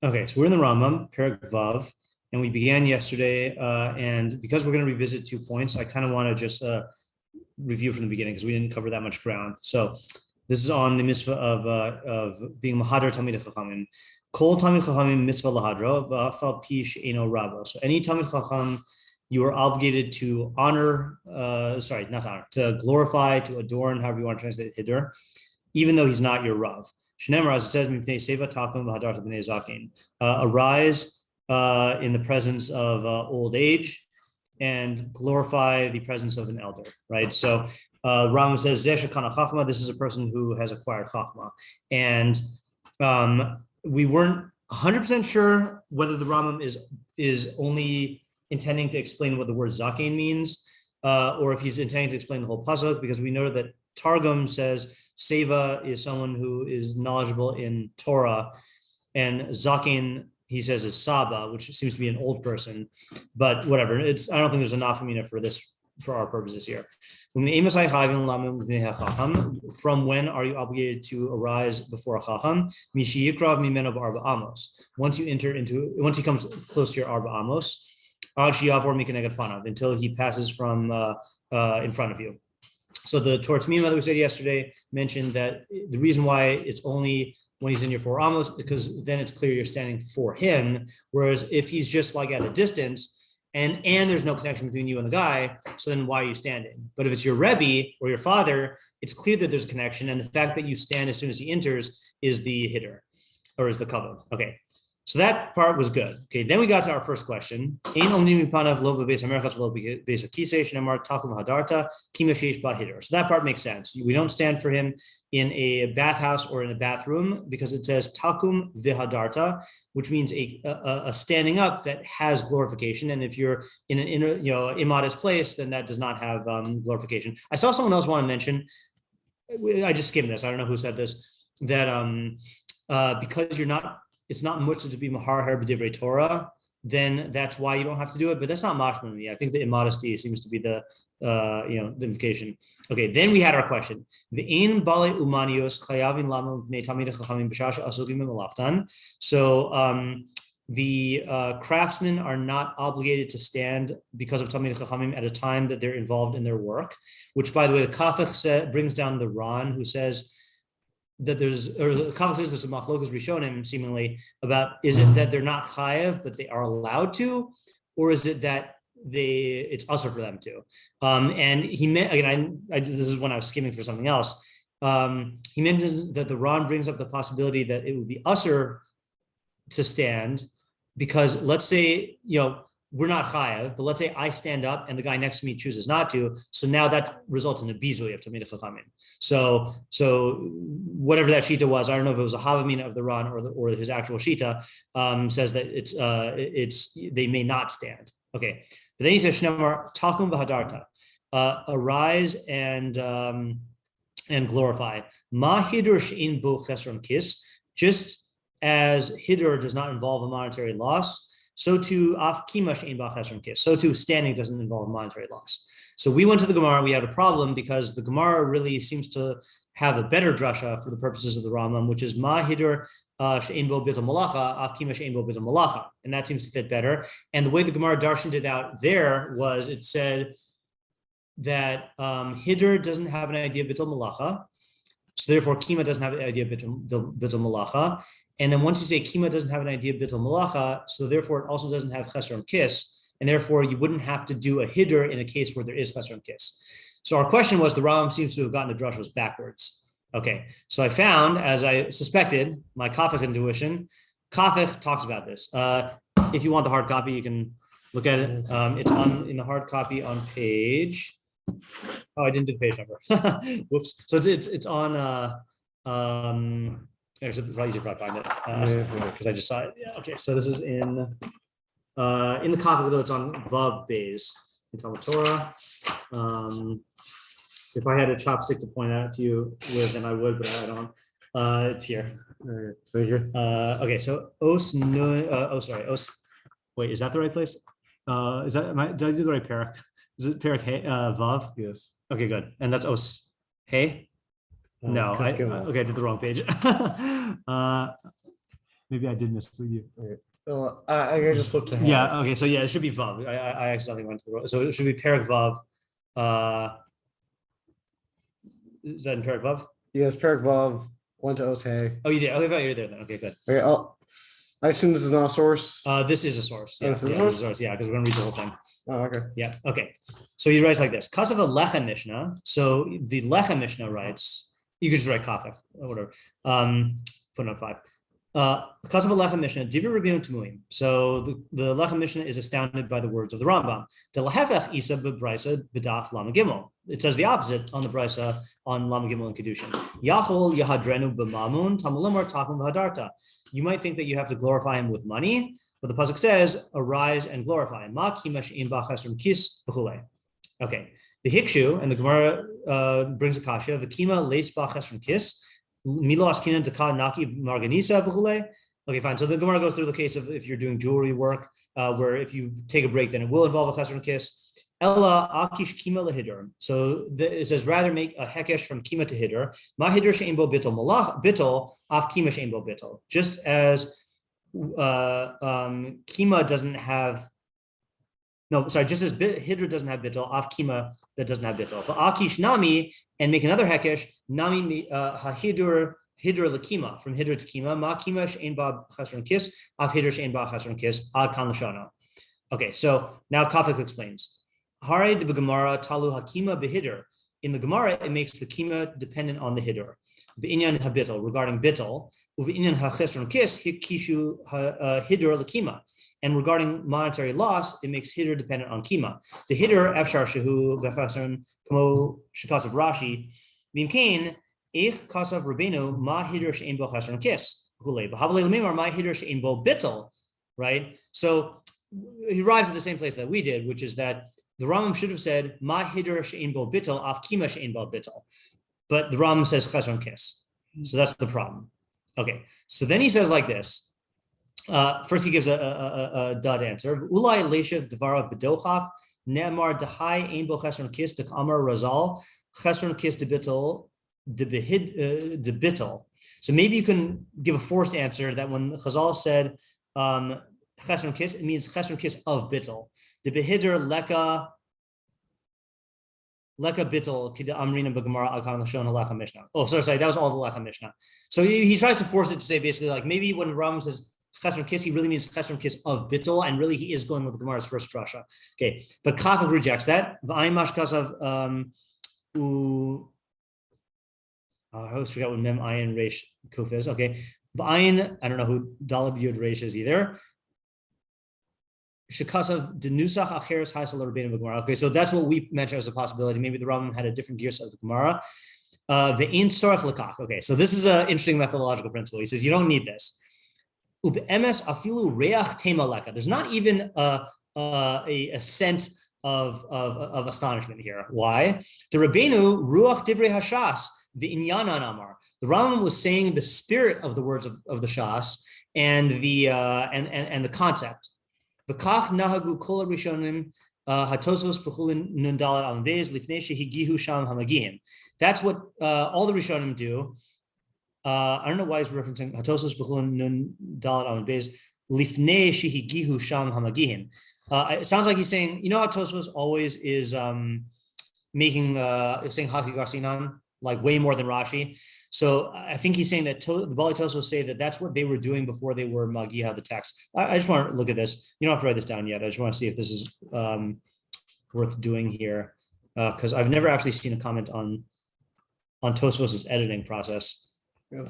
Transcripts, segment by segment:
Okay, so we're in the Rambam, Perek Vav, and we began yesterday. And because we're going to revisit 2 points, I kind of want to just review from the beginning because we didn't cover that much ground. So this is on the mitzvah of being mahadar Talmid Chachamim. Kol Talmid Chachamim mitzvah lahadro v'afal pi she'eno rabo. So any Talmid Chacham, you are obligated to honor, to glorify, to adorn, however you want to translate hiddur, even though he's not your Rav. Shnemar, as it says, arise in the presence of old age and glorify the presence of an elder, right? So Rambam says, this is a person who has acquired chachma. And we weren't 100% sure whether the Rambam is only intending to explain what the word zaken means, or if he's intending to explain the whole psak, because we know that Targum says Seva is someone who is knowledgeable in Torah, and Zaken, he says, is Saba, which seems to be an old person, but whatever. I don't think there's a nafkamina for this for our purposes here. From when are you obligated to arise before a chacham? Once he comes close to your arba amos, until he passes from in front of you. So the Torah Tmiima that we said yesterday mentioned that the reason why it's only when he's in your 4 amos, because then it's clear you're standing for him. Whereas if he's just like at a distance and there's no connection between you and the guy, so then why are you standing? But if it's your Rebbe or your father, it's clear that there's a connection. And the fact that you stand as soon as he enters is the hiddur, or is the kavod. Okay. So that part was good. Okay, then we got to our first question. So that part makes sense. We don't stand for him in a bathhouse or in a bathroom because it says takum vihadarta, which means a standing up that has glorification. And if you're in an immodest place, then that does not have glorification. I saw someone else want to mention, I just skimmed this, I don't know who said this, that because it's not much to be mahar b'divrei Torah, then that's why you don't have to do it. But that's not mashma to me. I think the immodesty seems to be the implication. Okay, then we had our question. So the craftsmen are not obligated to stand because of Talmid Chachamim at a time that they're involved in their work. Which, by the way, the Kafach brings down the Ran, who says that there's a machlokas rishonim seemingly about, is it that they're not chayav but they are allowed to, or is it that it's usher for them to? And he meant, again, this is when I was skimming for something else. He mentioned that the Ran brings up the possibility that it would be usher to stand because let's say we're not chayav, but let's say I stand up and the guy next to me chooses not to. So now that results in a bizui of Talmid Chachamim. So whatever that shita was, I don't know if it was a havamina of the Ran or his actual shita, says that it's they may not stand. Okay, but then he says Shnemar takum v'hadarta, arise and glorify. Ma hidur she'in bo chesron kis, just as hidur does not involve a monetary loss, so too standing doesn't involve monetary loss. So we went to the Gemara, we had a problem because the Gemara really seems to have a better drasha for the purposes of the Rambam, which is ma hidur she'ein bo bitul malacha af kima she'ein bo bitul malacha, and that seems to fit better. And the way the Gemara darshaned it out there was it said that hidur doesn't have an idea of bitul malacha, so therefore kima doesn't have an idea of bitul malacha. And then once you say kima doesn't have an idea of bitul malacha, so therefore it also doesn't have chesron kis, and therefore you wouldn't have to do a hiddur in a case where there is chesron kis. So our question was, the Rambam seems to have gotten the drushos backwards. Okay, so I found, as I suspected, my Kafach intuition, Kafach talks about this. If you want the hard copy, you can look at it. It's in the hard copy on page. Oh, I didn't do the page number. Whoops. So it's on. There's probably easier to find it because I just saw it. Yeah. Okay, so this is in the Kafach, though it's on Vav Beis in Talmud Torah. If I had a chopstick to point out to you with, then I would, but I don't. It's here. Okay, so os. Wait, is that the right place? Is that did I do the right parak? Is it parak hey Vav? Yes. Okay, good. And that's os hey. No, I did the wrong page. Maybe I did mislead you. Okay. Well, I just flipped ahead. Yeah. Okay. So yeah, it should be vav. I accidentally went to the wrong. So it should be perak vav. Is that in perak vav? Yes, Perak Vav, 1 to Osei. Oh, you did. Okay, you're there then. Okay, good. Okay, I assume this is not a source. This is a source. Yeah, this is a this is a source. Yeah, because we're gonna read the whole thing. Oh, okay. Yeah. Okay. So he writes like this: Kasav a Lechem Mishnah. So the Lechem Mishnah writes. You could just write kafach or whatever. Footnote 5. Kasav a Lechem Mishnah. Divir Rabbeinu Temuim. So the Lechem Mishnah is astounded by the words of the Rambam. The Lahefech Isa beBraisa bedaf Lama Gimel. It says the opposite on the Brisa on Lama Gimel and Kedushin. Yachol Yahadrenu b'mamun Tamulamar Tachum v'Hadarta. You might think that you have to glorify him with money, but the pasuk says, "Arise and glorify him." Ma kimash in b'chasron kis b'chulei. Okay, the Hikshu and the Gemara brings a kasha. V'kima leis b'chasron kis milo askinan dekad naki marganisa b'chulei. Okay, fine. So the Gemara goes through the case of if you're doing jewelry work, where if you take a break, then it will involve a chasron kiss. Ella akish kima lehidur. So it says rather make a hekesh from kima to hidur. Ma hidur she'imbo bitol malach bitol af kima she'imbo bitol. Just as kima doesn't have. No, sorry. Just as hidur doesn't have bitol, af kima that doesn't have bitol. But akish nami and make another hekesh nami hahidur. Hidra lekima from hidra to kima ma kima she'en ba chasron kis af hidra she'en ba chasron kis ad kan lashana. Okay, so now Kafik explains. Hare de Gemara talu hakima behidr. In the Gemara, it makes the kima dependent on the hidr. Beinyan habitol regarding bitol. Ubeinyan hachesron kis hikishu hidr lekima. And regarding monetary loss, it makes hidr dependent on kima. The hidr afshar shehu gachasron kamo shikasav Rashi bimkain. Ich kasav Rabbeinu ma hidr she'en bo chasron kis hulei b'havalei lemimar ma hidr she'en bo bitol. Right. So he arrives at the same place that we did, which is that the Rambam should have said ma hidr she'en bo bitol af kima she'en bo bitol, but the Rambam says chasron kis. So that's the problem. Okay. So then he says like this. First, he gives a dud answer. Ulai leishav devarav bedochach ne'amar dehai ein bo chasron kis dekamar razal chasron kis de bitol. De bittel. So maybe you can give a forced answer that when Chazal said chesron kiss, it means chesron kiss of bittel. De behidr leka bittel kida amrina b'gemara akan l'shon halacha mishnah. Oh, sorry, that was all the halacha mishnah. So he tries to force it to say basically like maybe when Rambam says chesron kiss, he really means chesron kiss of bittel, and really he is going with the Gemara's first drasha. Okay, but Kafik rejects that. V'ayin mashkasav I always forgot what mem ayin reish kuf is. Okay, v'ayin. I don't know who dalad yud reish is either. Shekasav denusach acheres haisal rabbeinu b'gemara. Okay, so that's what we mentioned as a possibility. Maybe the Rambam had a different gears of the Gemara. The ein sorach lekach. Okay, so this is an interesting methodological principle. He says you don't need this. Ube'emes afilu reach tema leka. There's not even a scent of astonishment here. Why? The Rabbeinu ruach divrei hashas. The inyanan amar. The Rambam was saying the spirit of the words of the shas and the concept. V'kach nahagu kol rishonim hatosos b'chulin nun dalet amavez lifnei shehigihu sham hamagim. That's what all the rishonim do. I don't know why he's referencing hatosos b'chulin nun dalet amavez lifnei shehigihu sham hamagim. It sounds like he's saying, you know how Tosfos always is saying haki garsinan. Like way more than Rashi. So I think he's saying that the Bali Tosfos say that that's what they were doing before they were Magiha, the text. I just want to look at this. You don't have to write this down yet. I just want to see if this is worth doing here. Because I've never actually seen a comment on Tosfos' editing process. Yeah,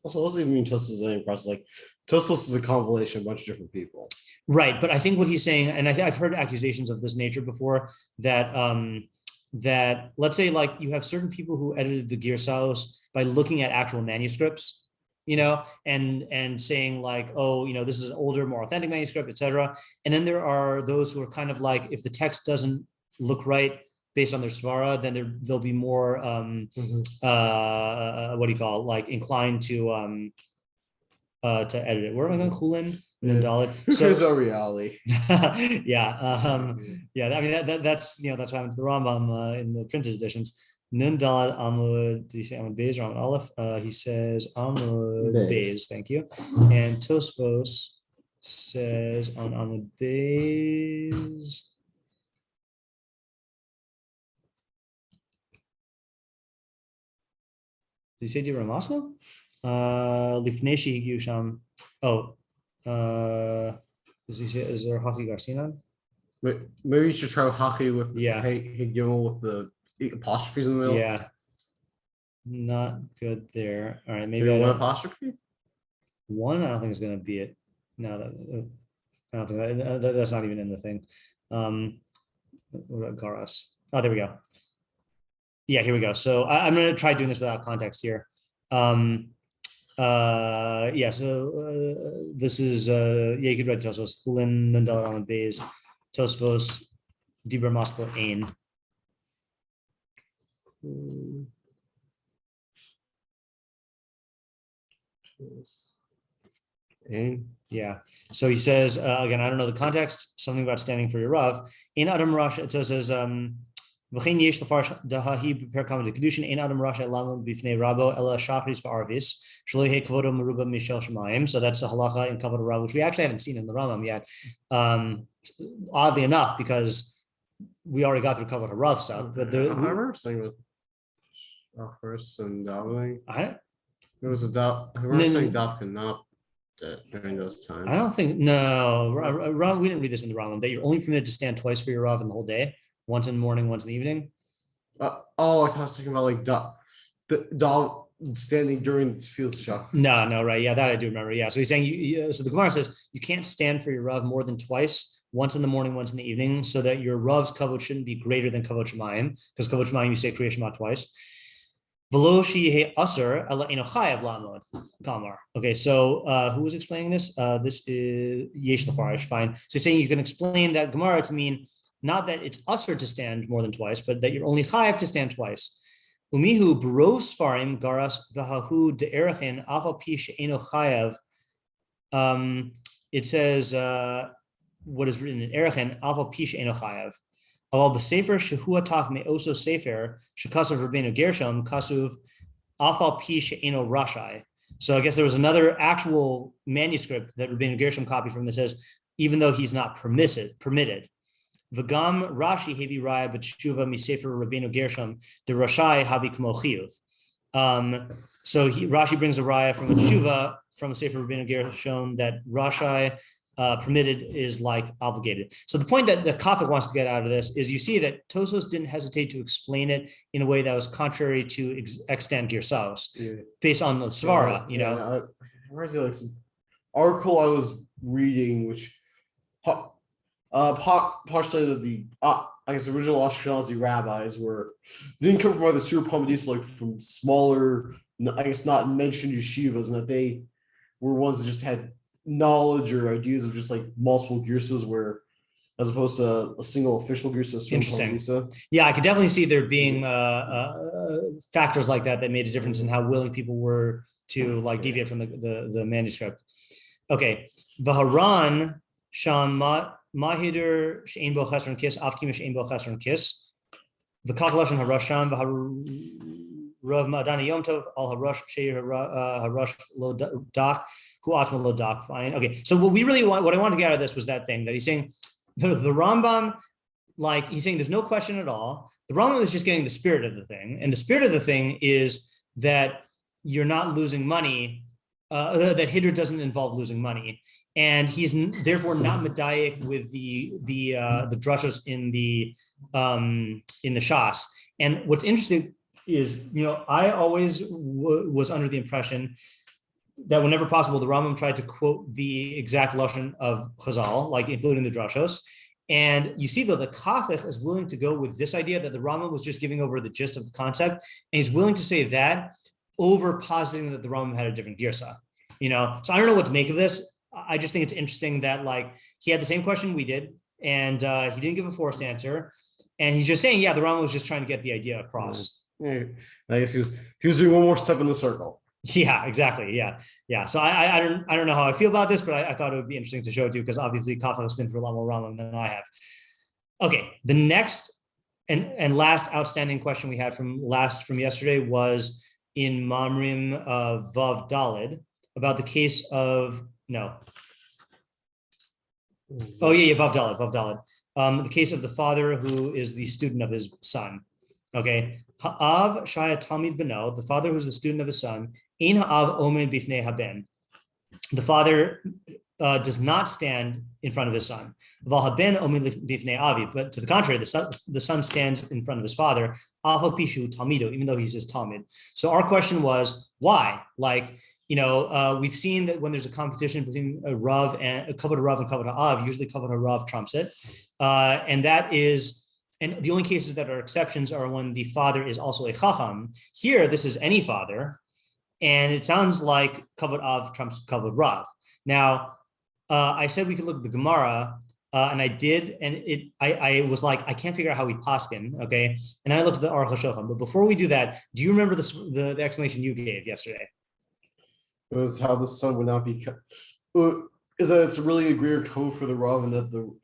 also, what does it mean Tosfos' editing process? Like Tosfos is a compilation of a bunch of different people. Right. But I think what he's saying, and I've heard accusations of this nature before, that let's say like you have certain people who edited the Girsaos by looking at actual manuscripts, you know, and saying like, oh, you know, this is an older, more authentic manuscript, etc. And then there are those who are kind of like, if the text doesn't look right based on their svara, then they'll be more what do you call it? Like inclined to edit it. Where am I going? Chulin? And then Who cares about reality? Yeah. I mean, that's, you know, that's what happened to the Rambam in the printed editions. Nun Dalad Amud, did he say Amud Beis or Amud Aleph? He says Amud Beis, thank you. And Tosfos says on Amud Beis. Did he say Dibra Moscow? Lifneshi Higiu Sham. Oh, does he say, is there Haki Garcinan? Maybe you should try Haki with Higimel with the apostrophes in the middle. Yeah. Not good there. All right, maybe one apostrophe. One, I don't think is going to be it. No, I don't think that's not even in the thing. What about Garas? Oh, there we go. Yeah, here we go. So I'm going to try doing this without context here. Yeah, so this is you could write Tosfos, Chulin, Nundal, Amud Beis, Tosfos, Dibra Moscow, Ain. Yeah. So he says again, I don't know the context. Something about standing for your rav. In Adam Rosh, it says V'chein yesh l'farsh dahahi per kama dekadushin ein Adam Rosh elamu b'fnei rabo ela shachris v'arvis shelo yehei kavodo meruba mishel shemayim. So that's a halacha in kavod rav, which we actually haven't seen in the Rambam yet. Oddly enough, because we already got through kavod rav stuff. But I remember saying with shachris and davening. It was a daf. I remember saying dafka not during those times. I don't think Rav. We didn't read this in the Rambam that you're only permitted to stand twice for your rav in the whole day. Once in the morning, once in the evening. I thought I was talking about like the dog standing during the field shot. No, right. Yeah, that I do remember. Yeah. So he's saying so the Gemara says you can't stand for your rav more than twice, once in the morning, once in the evening, so that your rav's kavod shouldn't be greater than kavod shemayim, because kavod shemayim you say kriya shema twice. Okay, so who was explaining this? This is Yesh Lafarish. Fine. So he's saying you can explain that Gemara to mean not that it's usher to stand more than twice, but that you're only chayav to stand twice. Umihu b'rov sfarim garas v'hahu de'erechin aval pi she'eno chayav. It says what is written in erechin aval pi she'eno chayav. Aval b'sefer shehu atach me'oso sefer shekasav Rabbeinu Gershom kasuv aval pi she'eno rashai. So I guess there was another actual manuscript that Rabbeinu Gershom copied from that says even though he's not permitted. V'gam Rashi hevi raya b'tshuva misefer Rabbeinu Gershom de Rashai habi kmo chiyuv. So Rashi brings a raya from a tshuva from a sefer Rabbeinu Gershom that Rashai permitted is like obligated. So the point that the Kafik wants to get out of this is you see that Tosfos didn't hesitate to explain it in a way that was contrary to extant Girsaos, based on the Svara. Where's the like article I was reading, which partially that the I guess original Ashkenazi rabbis didn't come from either Sur Pomadis, like from smaller, I guess not mentioned yeshivas, and that they were ones that just had knowledge or ideas of just like multiple girsas, where as opposed to a single official girsa. Interesting. Yeah, I could definitely see there being factors like that made a difference in how willing people were to like deviate from the manuscript. Okay, Vaharan Sham Mahider Shein Bo Chesron Kis Afkim Shein Bo Chesron Kis V'Katalashon Harasham Rav Madani Yom Tov Al Harash Sheir Harash Lo Dak Hu Atma Lo Dak. Fine. Okay, so what I wanted to get out of this was that thing that he's saying the Rambam, like he's saying there's no question at all. The Rambam is just getting the spirit of the thing, and the spirit of the thing is that you're not losing money. That Hidr doesn't involve losing money, and he's therefore not medayik with the drushos in the shas. And what's interesting is, I always was under the impression that whenever possible, the Rambam tried to quote the exact lashon of Chazal, like including the drushos. And you see, though, the Kafich is willing to go with this idea that the Rambam was just giving over the gist of the concept, and he's willing to say that over positing that the Rambam had a different girsa. So I don't know what to make of this. I just think it's interesting that like he had the same question we did, and he didn't give a forced answer, and he's just saying, yeah, the Rambam was just trying to get the idea across. Yeah. I guess he was doing one more step in the circle. Yeah, exactly. Yeah. So I don't know how I feel about this, but I thought it would be interesting to show it to you because obviously Kafka has been for a lot more Rambam than I have. Okay, the next And last outstanding question we had from yesterday was in Mamrim Vav Dalid about the case of Vav Dalid. The case of the father who is the student of his son. Okay, Ha'av Shaya Talmid Beno, the father who's the student of his son. Ein Ha'av Omed Bifnei Haben. The father does not stand in front of his son. But to the contrary, the son stands in front of his father, even though he's his Talmud. So our question was, why? We've seen that when there's a competition between a Rav and a Kavod Rav and Kavod Ha'av, usually Kavod Rav trumps it. And the only cases that are exceptions are when the father is also a Chacham. Here, this is any father. And it sounds like Kavod Av trumps Kavod Rav. Now, I said we could look at the Gemara, and I did, and I was like, I can't figure out how we paskin, okay? And then I looked at the Aruch HaShulchan. But before we do that, do you remember the explanation you gave yesterday? It was how the son would not be. Is that it's really a greater code for the Rav, and that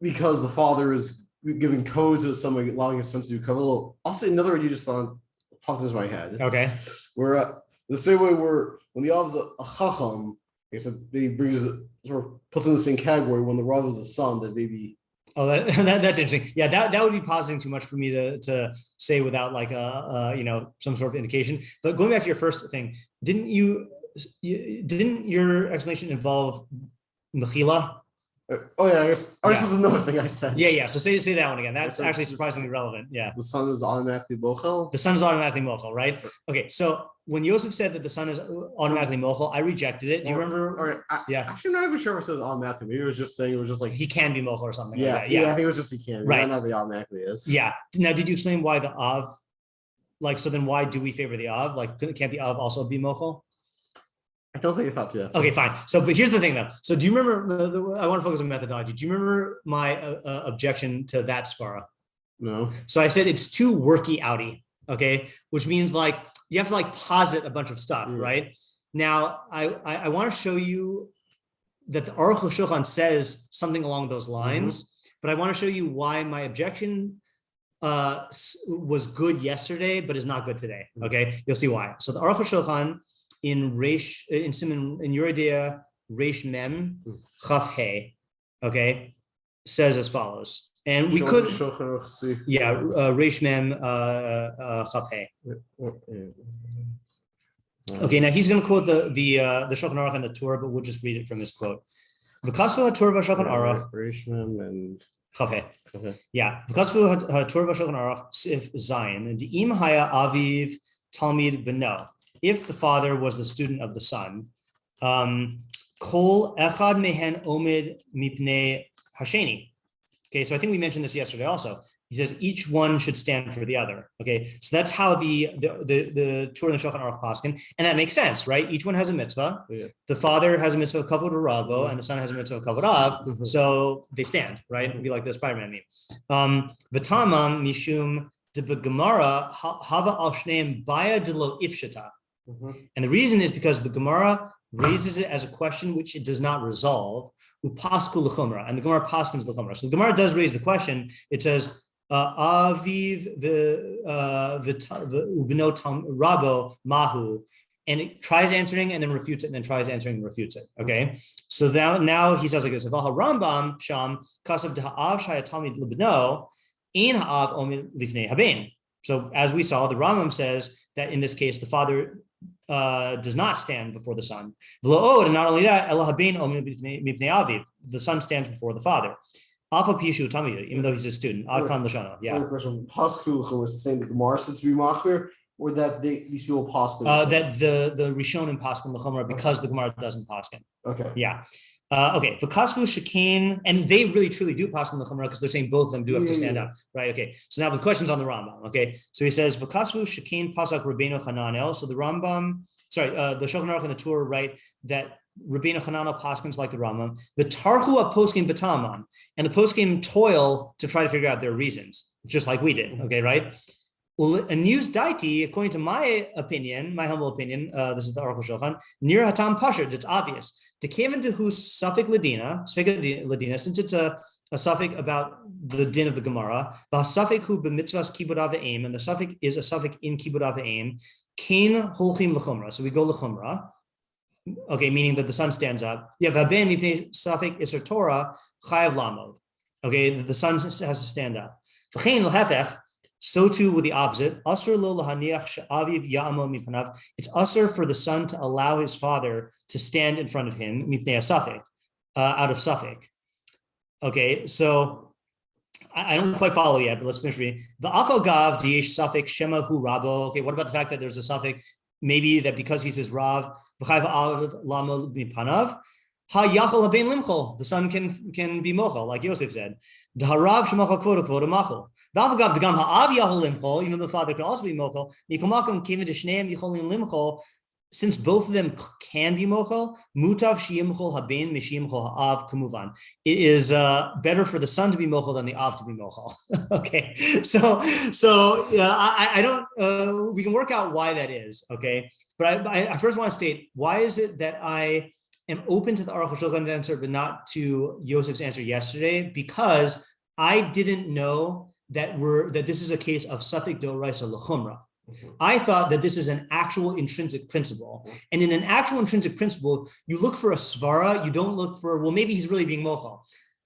because the father is giving code to somebody, allowing his son to do kavod. I'll say another one you just popped into my head. Okay. Where the same way where when the Rav is a Chacham, I guess he brings it, sort of puts in the same category. When the Rav is a son, that maybe. Oh, that's interesting. Yeah, that would be positing too much for me to say without some sort of indication. But going back to your first thing, didn't your explanation involve Mechila? Oh yeah, I guess this is another thing I said. Yeah. So say that one again. That's actually surprisingly relevant. Yeah. The son is automatically mochel. The son is automatically mochel, right? Okay. So when Yosef said that the son is automatically mochel, I rejected it. Do you remember? Yeah. Actually, I'm not even sure if it says automatically. Maybe it was just saying he can be mochel or something. Yeah. Like that. Yeah. I think it was just he can. Right. Not the automatically is. Yeah. Now, did you explain why the av? So then why do we favor the av? Can't the av also be mochel? I don't think I thought that. Okay, fine. But here's the thing, though. So do you remember? I want to focus on methodology. Do you remember my objection to that svara? No. So I said it's too worky outy. Okay, which means you have to posit a bunch of stuff, right? Now I want to show you that the Aruch HaShulchan says something along those lines, but I want to show you why my objection was good yesterday, but is not good today. Okay, you'll see why. So the Aruch HaShulchan in Yeridea Reish Mem Chaf He, okay, says as follows, and we could, Reish Mem Chaf He. Okay, now he's going to quote the Shulchan Aruch and the Torah, but we'll just read it from his quote. V'kasvu HaTorah v'Shulchan Aruch Reish Mem and Chaf He. Yeah, v'kasvu HaTorah v'Shulchan Aruch Sif Zayin De'im Haya Aviv Talmid Beno. If the father was the student of the son, kol echad mehen omed mipnei hasheni. Okay, so I think we mentioned this yesterday also. He says each one should stand for the other. Okay, so that's how the Torah and the Shulchan Aruch paskin, and that makes sense, right? Each one has a mitzvah. Yeah. The father has a mitzvah kavod rabo, and the son has a mitzvah kavod av. So they stand, right? It'd be like the Spider-Man meme. V'tamam mishum de Gemara hava al shneim baya de lo ifshata. And the reason is because the Gemara raises it as a question which it does not resolve. Upasku l'chumra, and the Gemara paskins l'chumra. So the Gemara does raise the question. It says aviv v'ubino rabo mahu, and it tries answering and then refutes it, and then tries answering and refutes it. Okay, so now he says like this: Rambam sham kasav deha'av shaya talmid libno in ha'av omid lifnei haben. So as we saw, the Rambam says that in this case the father does not stand before the son. And not only that, the son stands before the father. Even though he's a student. Yeah. Pasku was saying the Gemara said to be machmir, or that these people paskin? That the Rishonim paskin l'chumra because the Gemara doesn't paskin. Okay. Yeah. Okay, V'kasvu shekain, and they really truly do paskin l'chumra because they're saying both of them do have to stand up, right? Okay, so now the question's on the Rambam. Okay, so he says V'kasvu shekain pasak Rabbeinu Hananel. So the Rambam, the Shulchan Aruch and the Torah write that Rabbeinu Hananel paskins like the Rambam. The Tarhu a poskim b'taman, and the poskim toil to try to figure out their reasons, just like we did. Okay, right? A news daiti, according to my opinion, my humble opinion, this is the Aruch HaShulchan, near hatam pashut, it's obvious. To cave into whose suffix ladina, since it's a a suffix about the din of the Gemara. V'hasafik hu b'mitzvahs kibud avim, and the suffix is a suffix in kibud avim. Kain holchim l'chumra. So we go l'chumra. Okay, meaning that the son stands up. Yeah, v'aben mipnei suffix iser Torah chayav lamod. Okay, the son has to stand up. V'chein l'hefech. So too with the opposite. Asur lo lahaniach she'aviv ya'amo mipanav. It's asur for the son to allow his father to stand in front of him mipnei suffix, out of suffix. Okay, so I don't quite follow yet, but let's finish reading. The afagav diyesh suffix shema hu rabo. Okay, what about the fact that there's a suffix? Maybe that because he says rav v'chayv av lama mipanav ha yachol haben limchol. The son can be mochel, like Yosef said. D'harav shemachol kvoda kvoda machol. V'avagav d'gam ha'av yachol limchol. Even though the father could also be mochel. Mikomakom kiven d'shneim yicholim limchol. Since both of them can be mochel, mutav shiyimchol haben mishiyimchol ha'av kumuvan. It is better for the son to be mochel than the av to be mochel. Okay, so yeah, I don't. We can work out why that is. Okay, but I first want to state, why is it that I am open to the Aruch HaShulchan's answer but not to Yosef's answer yesterday? Because I didn't know that this is a case of suffix d'oraisa l'chumra. I thought that this is an actual intrinsic principle. And in an actual intrinsic principle, you look for a svara, you don't look for, well, maybe he's really being mochel.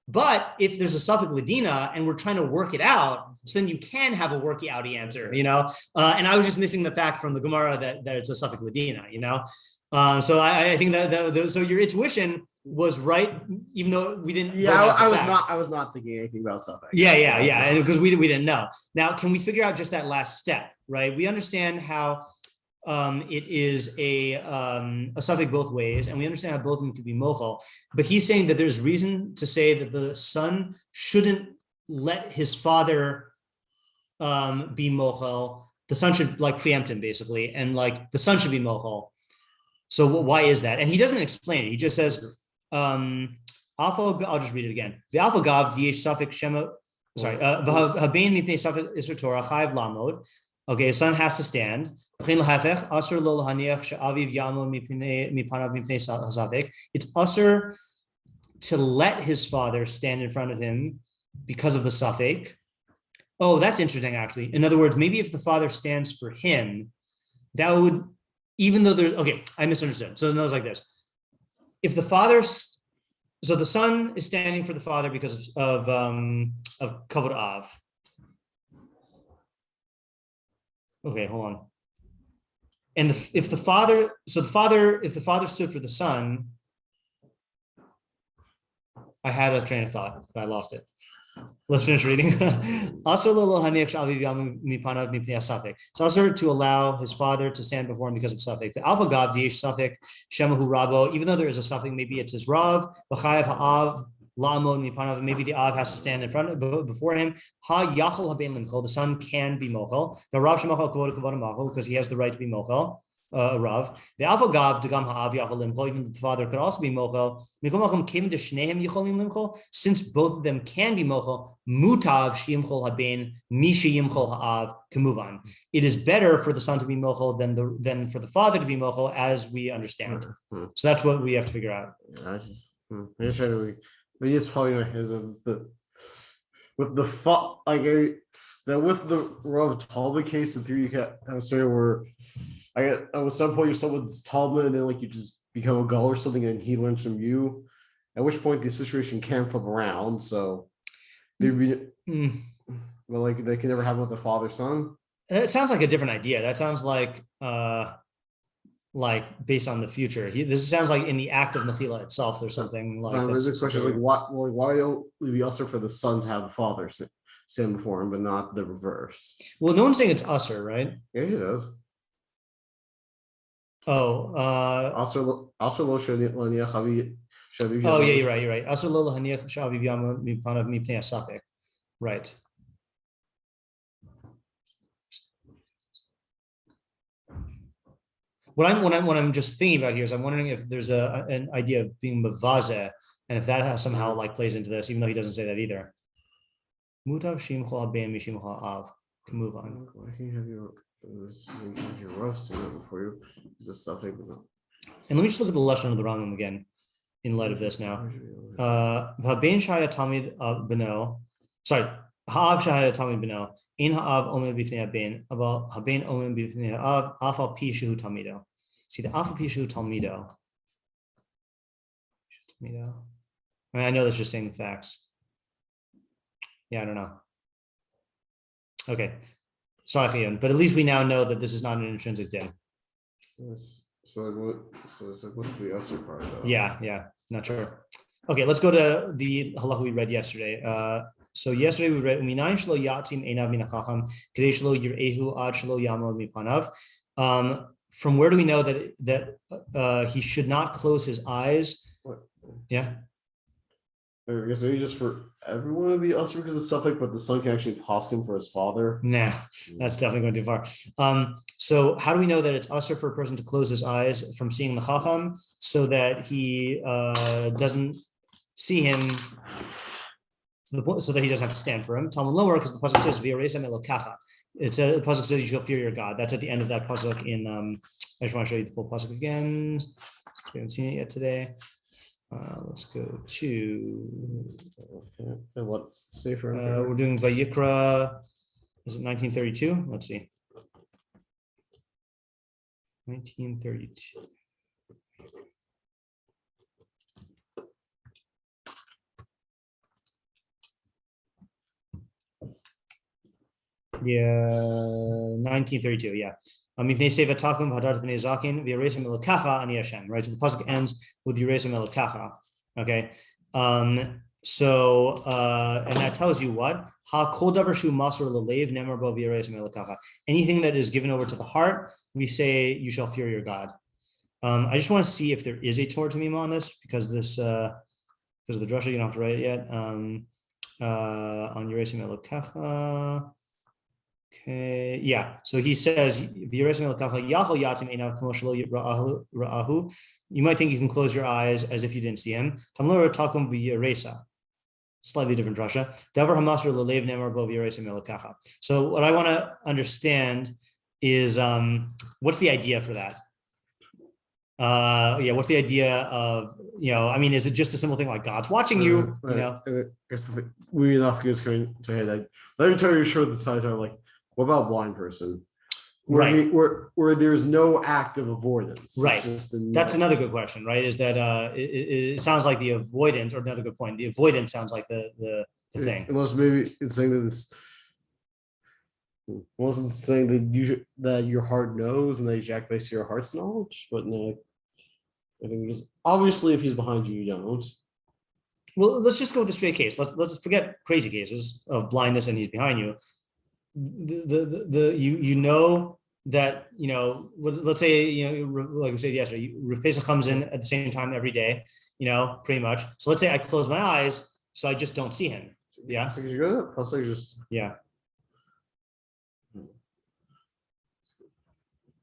But if there's a suffix ladina and we're trying to work it out, so then you can have a worky outy answer, you know? And I was just missing the fact from the Gemara that it's a suffix ladina, you know? So I think that so your intuition was right, even though we didn't. Yeah, I was not thinking anything about suffix. Yeah, because we didn't know. Now, can we figure out just that last step, right? We understand how it is a suffix both ways, and we understand how both of them could be mochel. But he's saying that there's reason to say that the son shouldn't let his father be mochel. The son should like preempt him basically, and like the son should be mochel. So why is that? And he doesn't explain it. He just says, I'll just read it again. The alpha gav diyesh suffix shema. Sorry, haben mipnei suffix iser Torah chayav lamod. Okay, son has to stand. It's usher to let his father stand in front of him because of the suffix. Oh, that's interesting, actually. In other words, maybe if the father stands for him, that would, even though there's, okay, I misunderstood. So it goes like this. If the father, so the son is standing for the father because of kavod av. Okay, hold on. And if the father stood for the son, I had a train of thought, but I lost it. Let's finish reading. It's also to allow his father to stand before him because of suffix. The alpha gav diyesh suffix shemahu rabo. Even though there is a suffix, maybe it's his rav. V'chayav ha'av la'amod mipanav. Maybe the av has to stand in front before him. Ha yachol haben limchol. The son can be mochel. The rav shemachal kavod kavod machol because he has the right to be mochel. Rav. The alpha gav degam ha'av yachol limchol. Even the father could also be mochel. Mikom kim de shnehem yicholim limchol. Since both of them can be mochel, mutav shiyimchol haben mishiyimchol ha'av kemuvan. It is better for the son to be mochel than for the father to be mochel, as we understand. So that's what we have to figure out. I just trying to like, but it's probably my his with the with the Rav Talmud case, the theory you can I was saying where at some point you're someone's Talmud and then like you just become a gull or something and he learns from you, at which point the situation can flip around. So there'd be well, like they can never happen with the father son. It sounds like a different idea. That sounds like based on the future. This sounds like in the act of Mechila itself, there's something like this question is like why don't we also for the son to have the father stand before him, but not the reverse? Well, no one's saying it's usher, right? Yeah, he does. Oh, also lo shani oh yeah, you're right. Also lo lahaniach shaviv yama mipanav mipnei asafek. Right. What I'm just thinking about here is I'm wondering if there's an idea of being mavazeh, and if that somehow like plays into this, even though he doesn't say that either. Mutav shimchol ben mishimchol av. To move on. Why can't you have your rough stand up before you use a suffix? And let me just look at the lesson of the Rambam again. in light of this now. Ha'ben shaya tamid beno. Sorry, ha'av shaya tamid beno. In ha'av omen b'fnei ha'ben, aval ha'ben omen b'fnei ha'av, afal pi shehu talmido. See, the afal pi shehu talmido. I mean, I know that's just saying the facts. Yeah, I don't know. Okay, sorry, iyun, but at least we now know that this is not an intrinsic din. Yes. So what's the other part though? Yeah, not sure. Okay, let's go to the halachah we read yesterday. So yesterday we read uminayin shelo yatzim einav min hachacham kedei shelo yirehu ad shelo yamod mipanav. From where do we know that he should not close his eyes? What? Yeah. I guess maybe just for everyone to be usher because of stuff like, but the son can actually pass him for his father. Nah, that's definitely going too far. So how do we know that it's usher for a person to close his eyes from seeing the chacham so that he doesn't see him, so that he doesn't have to stand for him? Talmud lower, because the pasuk says v'yaresem elokacha. It's the pasuk says you shall fear your God. That's at the end of that pasuk. In I just want to show you the full pasuk again. We haven't seen it yet today. Let's go to And what safer? we're doing Vayikra. Is it 1932? Let's see. 1932. Yeah, 1932. Yeah. Right, so the pasuk ends with Yiresem Elokacha. Okay. And that tells you what? Anything that is given over to the heart, we say you shall fear your God. I just want to see if there is a Torah Tamiма on this, because this because of the drasha, you don't have to write it yet. On Yiresem Elokacha. Okay, yeah. So he says, you might think you can close your eyes as if you didn't see him. Slightly different drasha. So what I want to understand is what's the idea for that? What's the idea of, is it just a simple thing like God's watching you? I guess we enough is going to head. Let me tell you sure the sides are like, what about a blind person? Where there's no act of avoidance. Right. That's another good question, right? Is that it sounds like the avoidant, or another good point. The avoidant sounds like the thing. Unless maybe it's saying that it's wasn't saying that your heart knows and that you act based on your heart's knowledge, but no, I think it's obviously if he's behind you, you don't. Well, let's just go with the straight case. Let's forget crazy cases of blindness and he's behind you. That let's say like we said yesterday, Pesach comes in at the same time every day, pretty much. So let's say I close my eyes, so I just don't see him. Yeah. So you go plus like just yeah.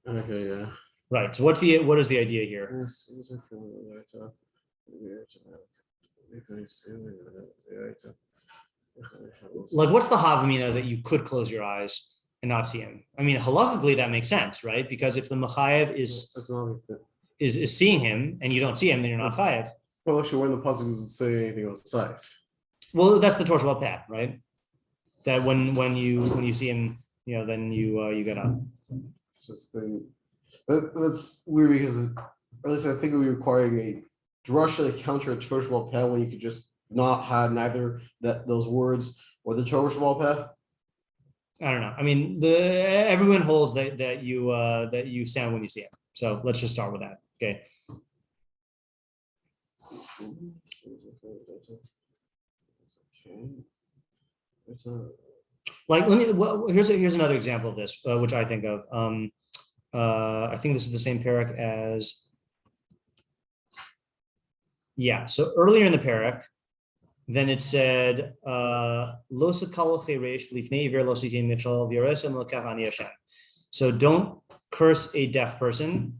Okay. Yeah. Right. So what is the idea here? Like, what's the havamina that you could close your eyes and not see him? I mean, halakhically that makes sense, right? Because if the mechayev is seeing him and you don't see him, then you're not chayev. Well, actually, when the pasuk doesn't say anything outside. Well, that's the Torah path, right? That when you see him, then you get up. It's just that's weird because, or at least I think it would be requiring a drasha to counter a Torah peh when you could just not have neither those words or the Torah peh. I don't know. I mean, everyone holds that you sound when you see him. So let's just start with that. Okay. Like, here's another example of this, which I think of. I think this is the same parak as. Yeah. So earlier in the parak, then it said, so don't curse a deaf person,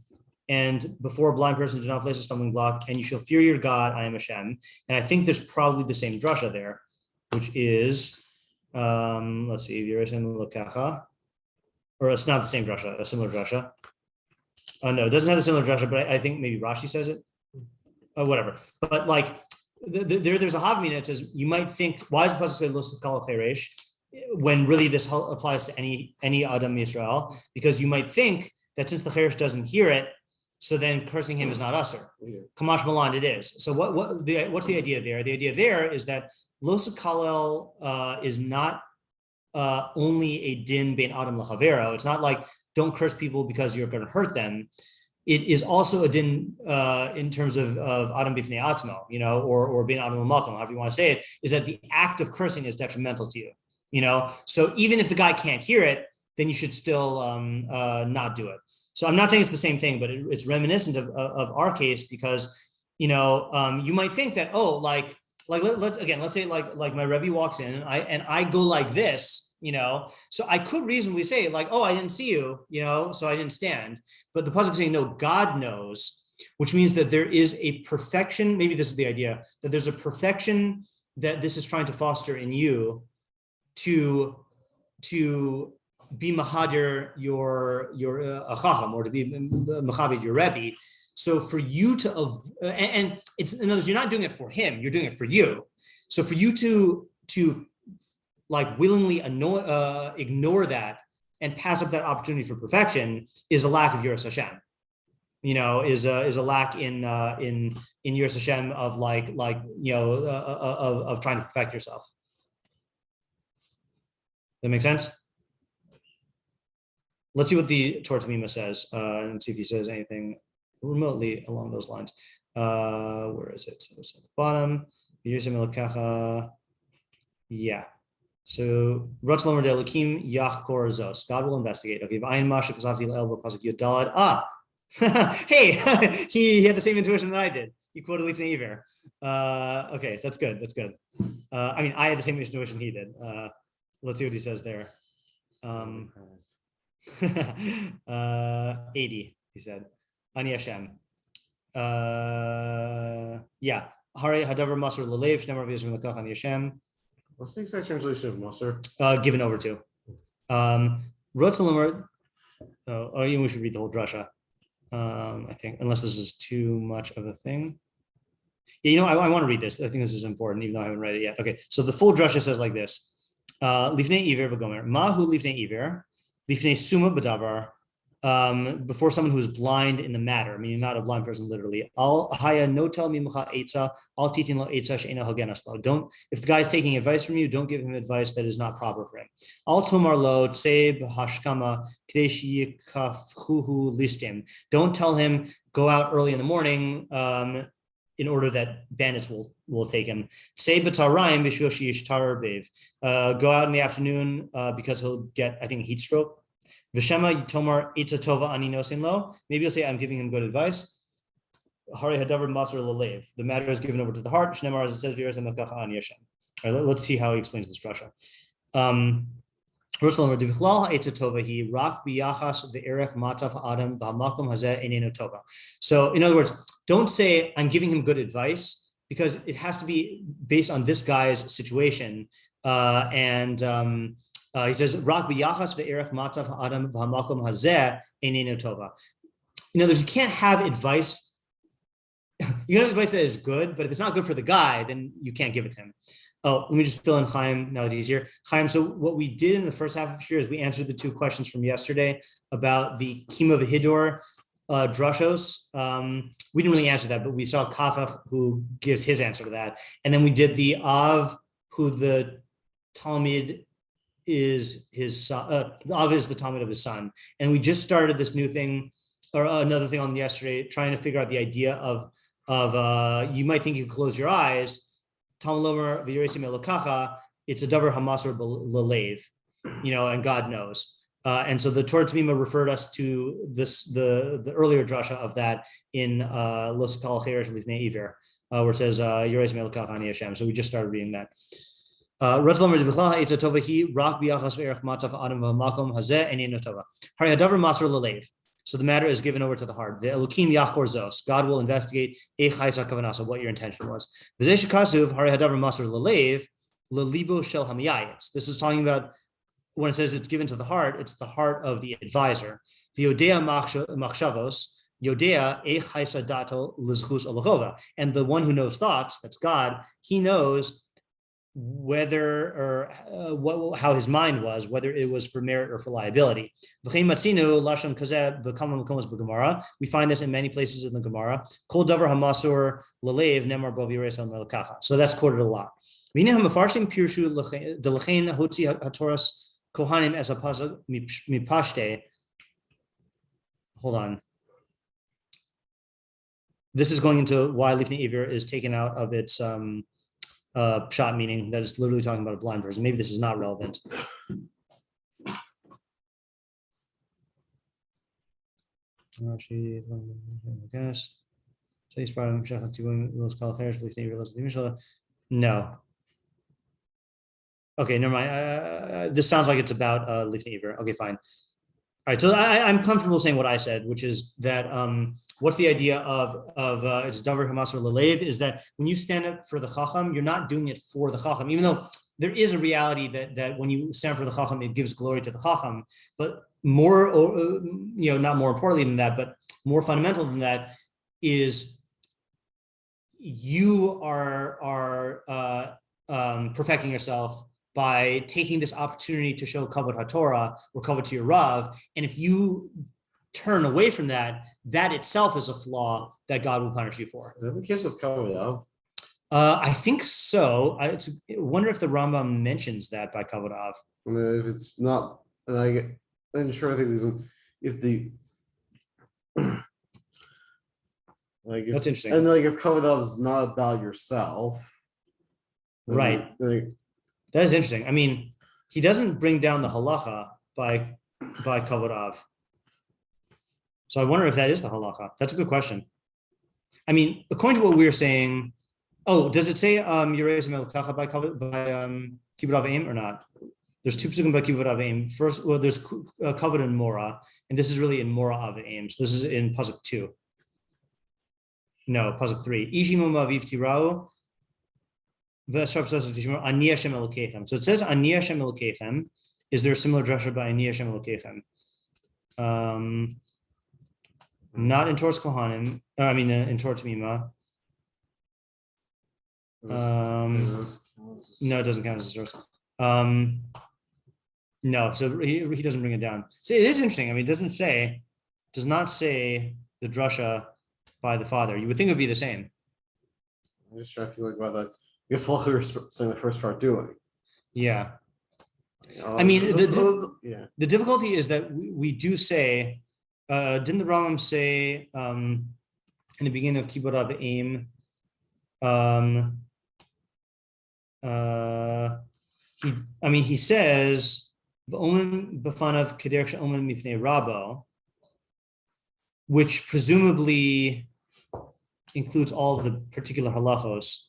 and before a blind person do not place a stumbling block, and you shall fear your God, I am Hashem. And I think there's probably the same drasha there, which is, let's see, or it's not the same drasha, a similar drasha. No, it doesn't have a similar drasha, but I think maybe Rashi says it. whatever. But like there's a havamina that says you might think, why does the pasuk say lo sakal cheresh when really this applies to any Adam Yisrael? Because you might think that since the cheresh doesn't hear it, so then cursing him is not usher. Kamash Malan, it is. So what's the idea there? The idea there is that lo sakalel is not only a din bein Adam lachavero. It's not like don't curse people because you're going to hurt them. It is also a din in terms of Adam bifnei atzmo, or bein Adam l'makom, however you want to say it, is that the act of cursing is detrimental to you. So even if the guy can't hear it, then you should still not do it. So I'm not saying it's the same thing, but it's reminiscent of our case because, you might think that, let's say like my Rebbe walks in and I go like this, so I could reasonably say like, oh, I didn't see you, so I didn't stand. But the pasuk is saying, no, God knows, which means that there is a perfection. Maybe this is the idea, that there's a perfection that this is trying to foster in you to be mahadir your chacham, or to be machabed your Rebbe. So for you to and it's, in other words, you're not doing it for him, you're doing it for you. So for you to like willingly ignore that and pass up that opportunity for perfection is a lack of Yiras Hashem. Is a lack in Yiras Hashem of of trying to perfect yourself. That make sense? Let's see what the Torah Tamiма says, and see if he says anything remotely along those lines. Where is it? So it's at the bottom. Yeah. So God will investigate. Okay. Hey, he had the same intuition that I did. He quoted Lifnei Iver. Okay, that's good. That's good. I had the same intuition he did. Let's see what he says there. 80, he said. Ani Hashem. Yeah. Hare hadavar masur lalev shnemar v'yizrim lekach ani Hashem. What's the exact translation of masur? Given over to. Rotzalamer. We should read the whole drasha. I think, unless this is too much of a thing. Yeah, I want to read this. I think this is important, even though I haven't read it yet. Okay, so the full drasha says like this. Lifnei Iver v'gomer. Mahu lifnei Iver. Lifnei suma b'davar. Before someone who is blind in the matter, meaning not a blind person literally. Al haya no tel mimucha etza, al titin lo etza she'ena hogenas lo. Don't, if the guy is taking advice from you, don't give him advice that is not proper for him. Al tomar lo tseb hashkama k'dei sheyikafchuhu listim. Don't tell him go out early in the morning in order that bandits will take him. Say b'tarayim b'shvil sheyishtar bev. Go out in the afternoon because he'll get, I think, heat stroke. V'shema yitomar itza tova ani nosin lo. Maybe you'll say, I'm giving him good advice. Hare hadavar masar lalev. The matter is given over to the heart. Shnemar, as it says, v'yirasem lekach ani Hashem. All right, let's see how he explains this drasha. So in other words, don't say I'm giving him good advice, because it has to be based on this guy's situation. He says, "Rak b'yachas ve'erech matzav ha'adam v'hamakom hazeh einenu tova." In other words, you can't have advice. You can have advice that is good, but if it's not good for the guy, then you can't give it to him. Oh, let me just fill in Chaim now that he's here. Chaim, so what we did in the first half of the year is we answered the two questions from yesterday about the Kima V'Hidor drashos. We didn't really answer that, but we saw Kafach who gives his answer to that. And then we did the Av, who the Talmud is his son, the Av is the Talmud of his son. And we just started this new thing, or another thing on yesterday, trying to figure out the idea of you might think you close your eyes, Talmud Lomer v'Yirasim Elokacha, it's a davar hamasor lalev, and God knows. And so the Torah Tamima referred us to this, the earlier drasha of that in Lo Sakal Cheresh Lifnei Iver, where it says Yirasim Elokacha ani Hashem. So we just started reading that. Let's see So the matter is given over to the heart. The Elokim Yachor Zos. God will investigate what your intention was. This is talking about when it says it's given to the heart, it's the heart of the advisor. Yodea eich haisa dato lizchus olachova. And the one who knows thoughts, that's God, he knows whether or how his mind was, whether it was for merit or for liability. We find this in many places in the Gemara. So that's quoted a lot. Hold on. This is going into why Lifnei Iver is taken out of its pshat, meaning that it's literally talking about a blind person. Maybe this is not relevant. No. Okay, never mind. This sounds like it's about Lifnei Iver. Okay, fine. All right, so I'm comfortable saying what I said, which is that what's the idea of it's davar hamasur lelev, is that when you stand up for the chacham, you're not doing it for the chacham, even though there is a reality that when you stand for the chacham, it gives glory to the chacham. But more, not more importantly than that, but more fundamental than that is you are perfecting yourself by taking this opportunity to show kavod haTorah or kavod to your Rav. And if you turn away from that, that itself is a flaw that God will punish you for. Is that the case of kavod? I think so. I wonder if the Rambam mentions that by kavod av. I mean, if it's not, and I'm sure I think there's if the like if, that's interesting. And like if kavod av is not about yourself, right? That is interesting. I mean, he doesn't bring down the halacha by kavod av. So I wonder if that is the halacha. That's a good question. I mean, according to what we were saying, does it say Yerez Melkacha by kibud av aim or not? There's two psukim by kibud av aim. First, there's kavod in Mora, and this is really in Mora av aim. So this is in pasuk 2. No, pasuk 3. Ishimum aviv tirao. So it says Ani Hashem Elokeichem. Is there a similar drasha by Ani Hashem Elokeichem? Not in Torah's Kohanim. In Torah Tamima. No, it doesn't count as a source. No, so he doesn't bring it down. So it is interesting. I mean, it does not say the drasha by the father. You would think it would be the same. I'm just trying to think about that. I guess what we were saying the first part doing. Yeah. The difficulty is that we do say, didn't the Rambam say in the beginning of Kibud Av Aim, he says, V'omen b'fanav kederech she'omen mipnei rabo, which presumably includes all of the particular halachos.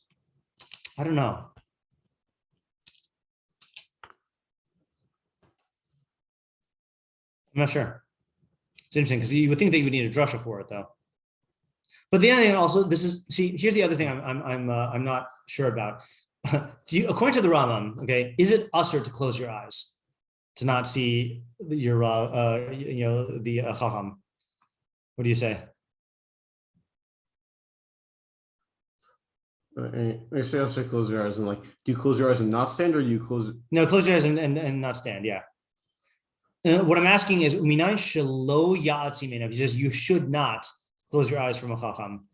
I don't know. I'm not sure. It's interesting because you would think that you would need a drasha for it, though. But the other thing also, here's the other thing I'm not sure about. According to the Rambam, okay, is it usher to close your eyes to not see your the chacham? What do you say? You say also close your eyes and do you close your eyes and not stand, or do you close? No, close your eyes and not stand. Yeah. What I'm asking is, uminayin shelo ya'atzi meinav. He says you should not close your eyes from a chacham.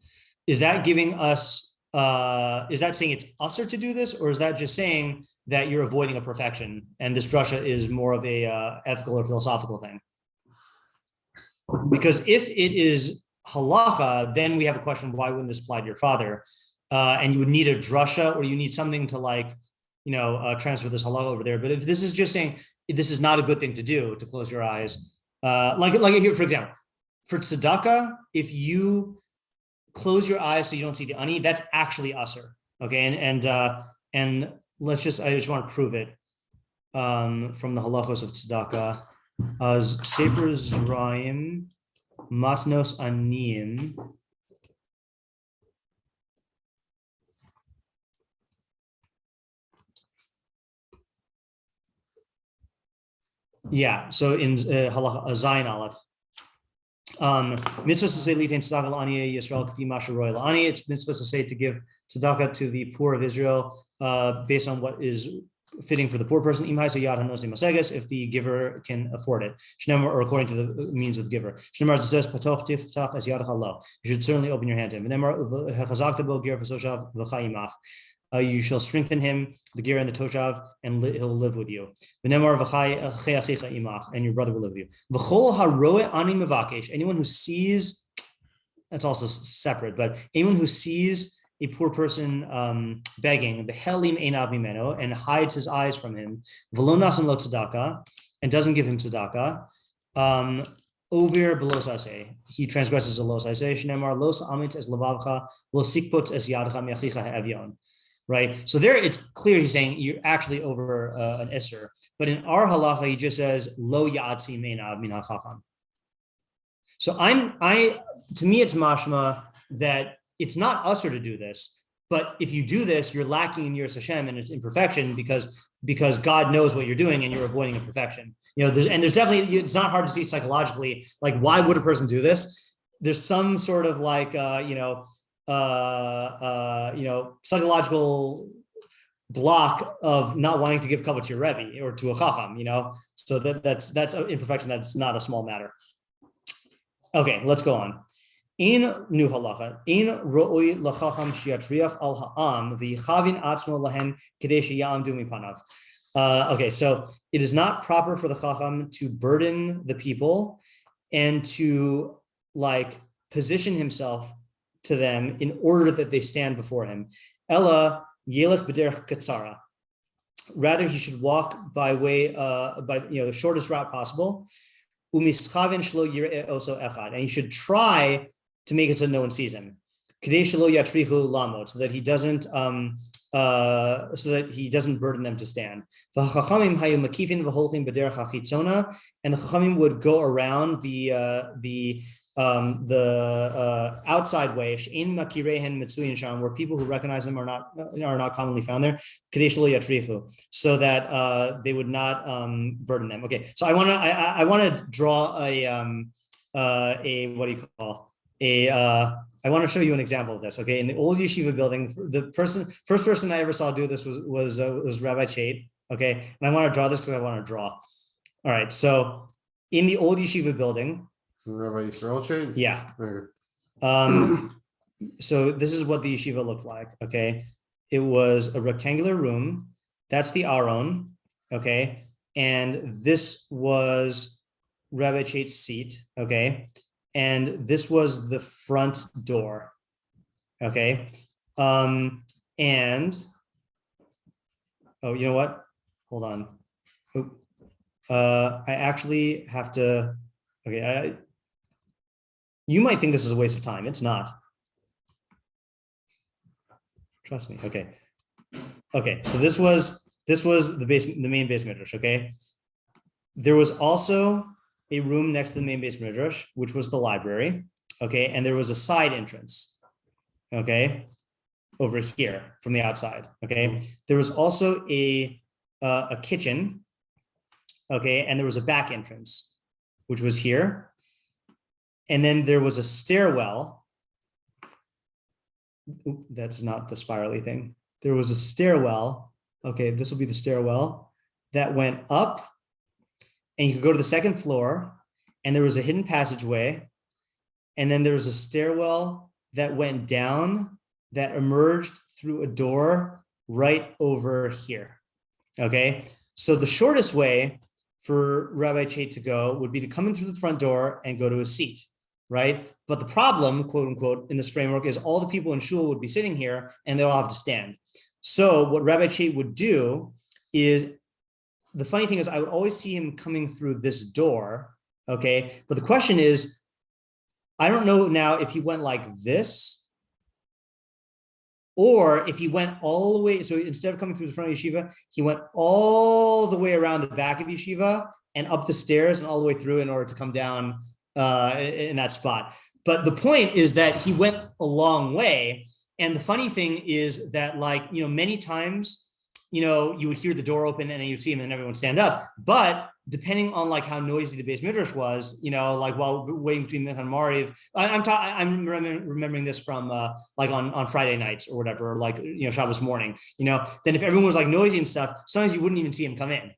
Is that giving us? Is that saying it's usher to do this, or is that just saying that you're avoiding a perfection and this drasha is more of a ethical or philosophical thing? Because if it is halacha, then we have a question: why wouldn't this apply to your father? And you would need a drasha, or you need something to transfer this halacha over there. But if this is just saying this is not a good thing to do, to close your eyes, like here, for example, for tzedakah, if you close your eyes so you don't see the ani, that's actually usher. Okay, and I just want to prove it from the halachos of tzedakah. Sefer Zra'im, matnos aniyim. Yeah, so in halacha zayin aleph, Mitzvah to say litain tzedakah l'aniyei Yisrael k'fi masher roy l'ani. It's mitzvah to say to give tzedakah to the poor of Israel based on what is fitting for the poor person. If the giver can afford it, or according to the means of the giver. It says, you should certainly open your hand to him. You shall strengthen him, the ger and the toshav, and he'll live with you. And your brother will live with you. Anyone who sees, that's also separate, but anyone who sees a poor person begging, and hides his eyes from him, and doesn't give him tzedakah, over below sase, he transgresses a los sase. Shnemar los amit es lavavcha, los sikpot es yadcha miachicha ha'evyon. Right. So there, it's clear he's saying you're actually over an isser. But in our halacha, he just says lo yatsi meinav min hachacham. So to me, it's mashma that it's not usher to do this, but if you do this, you're lacking in Yiras Hashem and it's imperfection because God knows what you're doing and you're avoiding imperfection. There's definitely, it's not hard to see psychologically, like, why would a person do this? There's some sort of like, psychological block of not wanting to give kavod to your Rebbe or to a chacham, so that's an imperfection. That's not a small matter. Okay, let's go on. In new halacha, in ro'oi lachacham shiatriach al ha'am v'yichavin atzmo lahen kedei sheyamdu mipanav. Okay, so it is not proper for the chacham to burden the people and to position himself to them in order that they stand before him. Ella yelech b'derech katzara. Rather, he should walk by the shortest route possible. Umischavin shlo yireh oso echad, and he should try to make it so no one sees him. Kedei shelo yatrichu lamot, so that he doesn't burden them to stand. V'chachamim hayu makifin v'holchim b'derech hachitzona, and the chachamim would go around the outside way, in makirehen mitzuyin sham, where people who recognize them are not commonly found there, kadesh lo yatrichu, so that they would not burden them. Okay, so I want to draw I want to show you an example of this. Okay, in the old yeshiva building, the first person I ever saw do this was Rabbi Chait. Okay, and I want to draw this because I want to draw. All right, so in the old yeshiva building. So Rabbi Yisrael chain? Yeah. So this is what the yeshiva looked like. Okay. It was a rectangular room. That's the aron. Okay. And this was Rabbi Chait's seat. Okay. And this was the front door. Okay. And oh, you know what? Hold on. I actually have to, okay. You might think this is a waste of time. It's not. Trust me. Okay. Okay. So this was the main base midrash. Okay. There was also a room next to the main base midrash, which was the library. Okay. And there was a side entrance. Okay. Over here from the outside. Okay. There was also a kitchen. Okay. And there was a back entrance, which was here. And then there was a stairwell. That's not the spirally thing. There was a stairwell. Okay, this will be the stairwell that went up, and you could go to the second floor, and there was a hidden passageway. And then there was a stairwell that went down that emerged through a door right over here. Okay, so the shortest way for Rabbi Chait to go would be to come in through the front door and go to his seat. Right? But the problem, quote unquote, in this framework is all the people in shul would be sitting here and they'll have to stand. So what Rabbi Chait would do is, the funny thing is I would always see him coming through this door. Okay. But the question is, I don't know now if he went like this or if he went all the way. So instead of coming through the front of yeshiva, he went all the way around the back of yeshiva and up the stairs and all the way through in order to come down in that spot. But the point is that he went a long way. And the funny thing is that, many times you would hear the door open and then you'd see him and everyone stand up. But depending on like how noisy the Beis Midrash was, like while waiting between Mincha and Mariv, I'm remembering this from like on Friday nights or whatever, or like Shabbos morning, then if everyone was like noisy and stuff, sometimes you wouldn't even see him come in,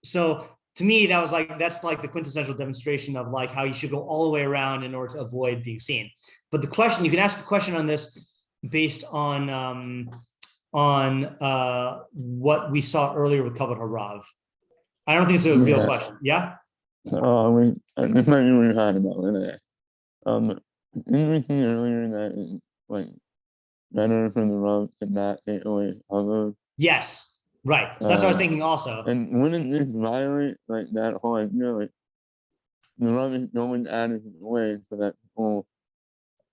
So to me, that's like the quintessential demonstration of like how you should go all the way around in order to avoid being seen. But the question, you can ask a question on this based on what we saw earlier with Kavod Harav. I don't think it's a real question. Yeah? This might be what you're talking about today. Didn't we see earlier that it's like better for the Rav to not take away Kavod? Yes, right. So that's what I was thinking also. And wouldn't this violate like that whole idea? Like the Rav is going out of his way so that people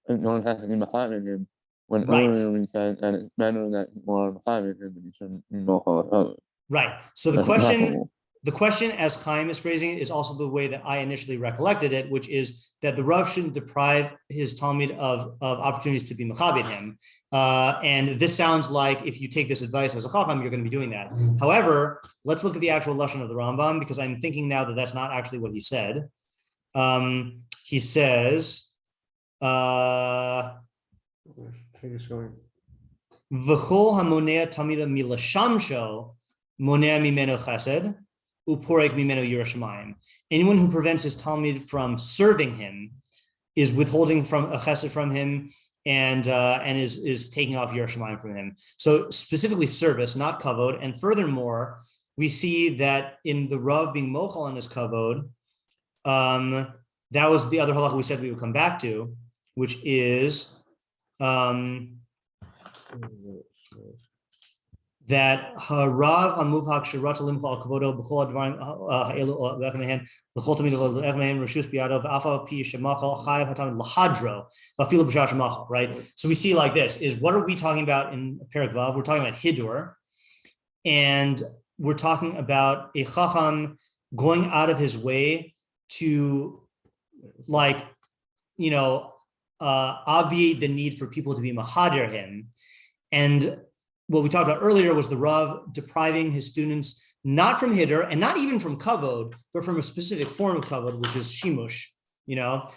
don't have to be behind him. When earlier we said that it's better that people are behind him and he shouldn't be Kavod. Right. So the question, as Chaim is phrasing it, is also the way that I initially recollected it, which is that the Rav shouldn't deprive his Talmud of opportunities to be mechabed him. And this sounds like if you take this advice as a Chacham, you're going to be doing that. However, let's look at the actual lashon of the Rambam, because I'm thinking now that that's not actually what he said. He says, I think it's going. V'chol hamonea tamida milashamsho monea mimeno chesed uporek mimeno yerushalayim. Anyone who prevents his Talmud from serving him is withholding from a chesed from him and is taking off Yerushalayim from him. So specifically service, not kavod. And furthermore, we see that in the Rav being mochal on his kavod, that was the other halachah we said we would come back to, which is that harav hamuvhak shirata limcha al kavodo b'chol advarim ha'elu le'echmehen b'chol tamid le'echmehen reshus biyado v'afa pi shemachal chayav hatamid lahadro v'afilu b'shar shemachal. Right. So we see like this is what are we talking about in Perek Vav? We're talking about hidur, and we're talking about a chacham going out of his way to like obviate the need for people to be mahadir him. And what we talked about earlier was the Rav depriving his students not from hidur and not even from kavod, but from a specific form of kavod, which is shimush.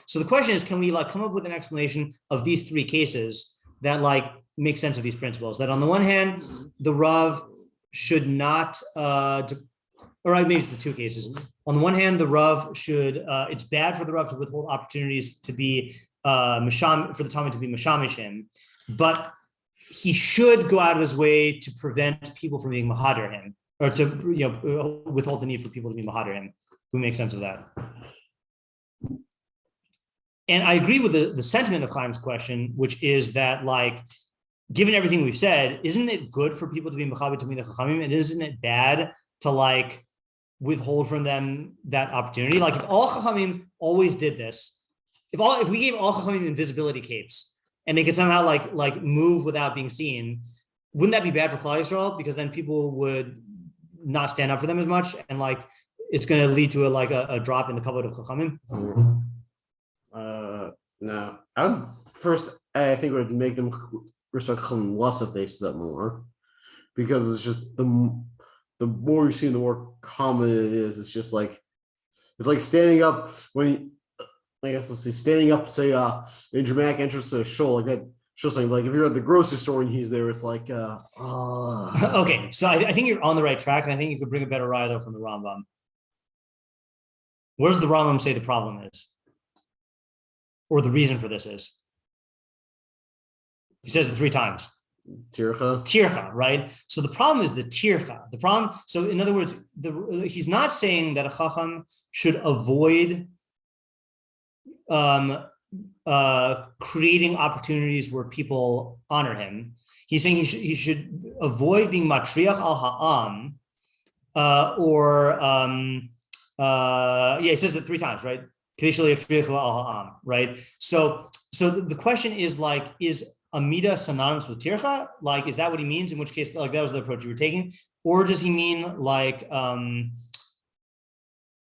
So the question is, can we like come up with an explanation of these three cases that like make sense of these principles? That on the one hand, the Rav should not, or maybe it's the two cases. On the one hand, the Rav should, it's bad for the Rav to withhold opportunities to be for the Talmud to be mashamish him, but he should go out of his way to prevent people from being mahadir him, or to withhold the need for people to be mahadir him. Who makes sense of that? And I agree with the sentiment of Chaim's question, which is that like, given everything we've said, isn't it good for people to be mechaber to the Chachamim, and isn't it bad to like withhold from them that opportunity? Like if all Chachamim always did this, if we gave all Chachamim invisibility capes and they could somehow like move without being seen, wouldn't that be bad for Klal Yisrael? Because then people would not stand up for them as much, and like it's going to lead to a drop in the kavod of Chachamim. No. I think it would make them respect Chachamim less if they stood up more, because it's just the more you see, the more common it is. It's just like it's like standing up when. I guess let's see, standing up, say, in dramatic entrance to a show like that, show something like if you're at the grocery store and he's there, it's like, Okay, so I think you're on the right track, and I think you could bring a better raya though from the Rambam. Where does the Rambam say the problem is, or the reason for this is? He says it 3 times. Tircha, right? So the problem is the tircha. The problem. So in other words, he's not saying that a chacham should avoid creating opportunities where people honor him. He's saying he should avoid being matriach al ha'am, he says it 3 times, right? Right? So the question is like, is amida synonymous with tircha? Like, is that what he means? In which case, like that was the approach you were taking, or does he mean like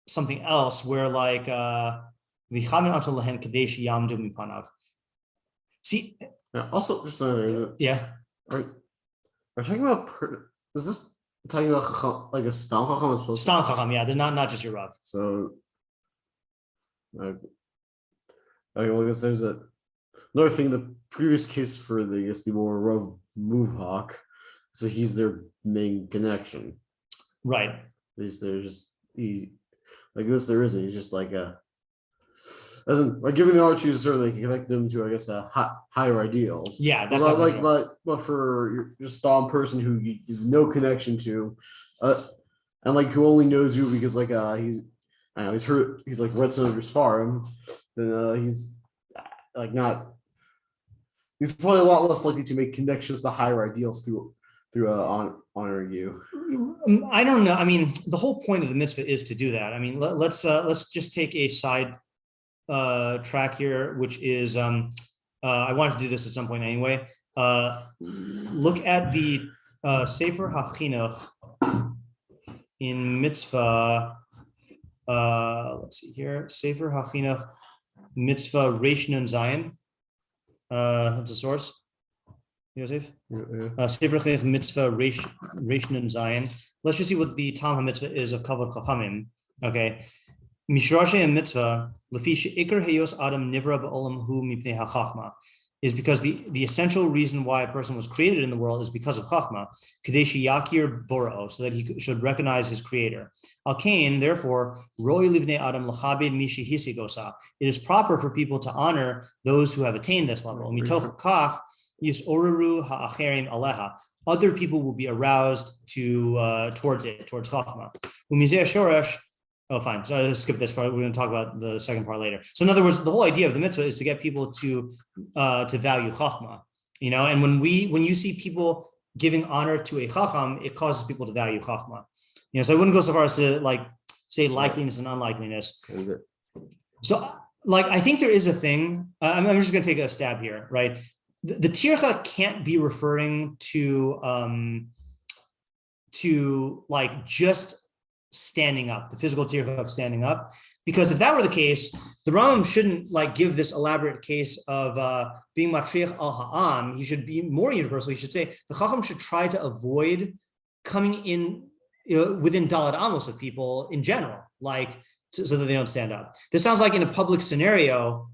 something else where like see, also just another thing. Yeah. Right. We're talking about. Is this talking about like a stam chacham is supposed Stam chacham, yeah, they're not just your Rav. So, okay, well, I guess there's another thing. The previous case for the more Rav Muvhak, so he's their main connection. Right. There's just like this. There isn't. He's just like doesn't like giving the art to certainly connect them to, I guess, higher ideals. Yeah, that's but for your stam person who you have no connection to, and like who only knows you because like he's like read some of your svarim, then he's like not. He's probably a lot less likely to make connections to higher ideals through honoring you. I don't know. I mean, the whole point of the mitzvah is to do that. I mean, let's just take a side track here, which is I wanted to do this at some point anyway. Look at the Sefer HaChinuch in mitzvah. Let's see here. Sefer HaChinuch mitzvah Reish Nun Zayin. That's a source. Yosef? Sefer HaChinuch mitzvah Reish Nun Zayin. Let's just see what the Tam HaMitzvah is of Kavod Chachamim. Okay. Mishrashe mitzvah lefi she'ikar heyos adam nivra ba'olam hu mipnei hachachma is because the essential reason why a person was created in the world is because of chachma, kadeshi yakir borao, so that he should recognize his creator. Al kain, therefore, roi livnei adam lachabed mishi hisigosa. It is proper for people to honor those who have attained this level. Mitoch kach yisoreru ha'acherim aleha. Other people will be aroused towards chachma. Umizeh shoresh. Oh, fine. So I'll skip this part. We're going to talk about the second part later. So in other words, the whole idea of the mitzvah is to get people to value chachma, and when you see people giving honor to a chacham, it causes people to value chachma. So I wouldn't go so far as to like say likeliness and unlikeliness. So like, I think there is a thing, I'm just going to take a stab here, right? The tircha can't be referring to like just standing up, the physical tircha of standing up, because if that were the case, the Rambam shouldn't like give this elaborate case of being matriach al ha'am. He should be more universal. He should say the chacham should try to avoid coming in within dalad amos of people in general, like so that they don't stand up. This sounds like in a public scenario,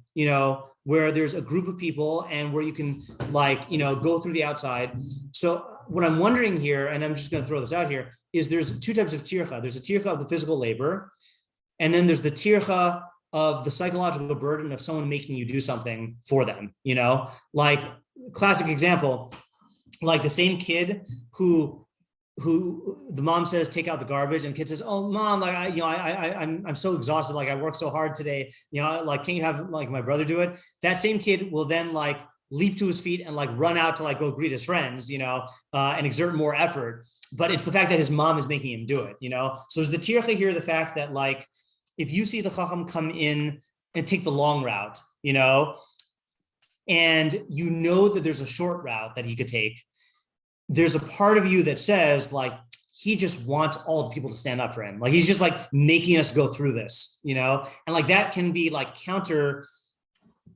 where there's a group of people and where you can like, go through the outside. So what I'm wondering here, and I'm just going to throw this out here, is there's two types of tircha. There's a tircha of the physical labor, and then there's the tircha of the psychological burden of someone making you do something for them, like classic example, like the same kid who the mom says, take out the garbage, and the kid says, oh mom, like I'm so exhausted. Like I worked so hard today, like, can you have like my brother do it? That same kid will then like leap to his feet and like run out to like go greet his friends, and exert more effort. But it's the fact that his mom is making him do it, So is the tircha here the fact that like, if you see the chacham come in and take the long route, and that there's a short route that he could take, there's a part of you that says like, he just wants all the people to stand up for him. Like he's just like making us go through this, and like that can be like counter